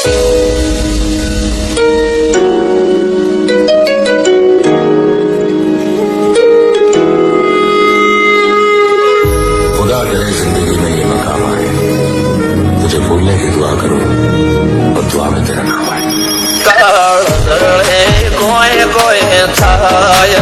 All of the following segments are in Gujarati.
खुदा करे जिंदगी में ये मकाम आए, तुझे भूलने की दुआ करूं और दुआ में तेरा नाम आए। कोई कोई थाय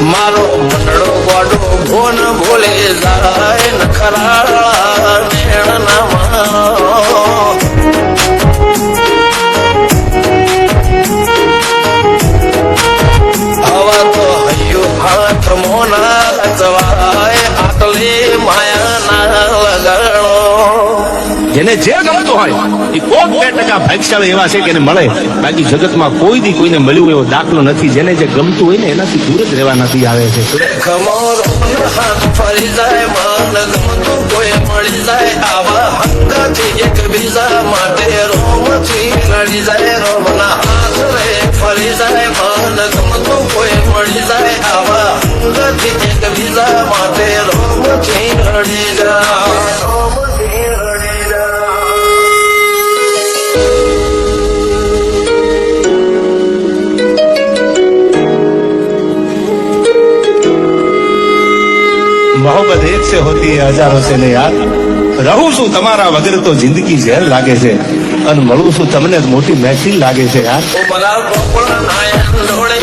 मारो मंडो गोडो भोन भूले जाए नखरा नेण हवा तो हयो हाथ मोना जवाए आटले माया ना लगाणो જેને જે ગમતું હોય એ કોક 2% ભાગ્યશાળી એવા છે કે એને મળે, બાકી જગતમાં કોઈ દી કોઈને મળ્યું એવો દાખલો નથી. જેને જે ગમતું હોય ને એનાથી દૂર જ રહેવાનાથી આવે છે. ખમોરો હાથ ફરી જાય મન ગમતું કોઈ મળી જાય આવા હંગાથી એકબીજા માટે રોમથી લડી જાય રોમના હાથ રે ફરી જાય મન ગમતું કોઈ મળી જાય આવા હંગાથી એકબીજા માટે રોમથી લડી જાય રોમથી લડી જાય. મોહબ્બત એક સે હોતી હૈ હજારો સે ને યાર. રહું છું તમારા વગર તો જિંદગી ઝેર લાગે છે, અને મળું છું તમને મોટી મહેફિલ લાગે છે યાર. ઓ મલા ગોપળ નાયક ડોળે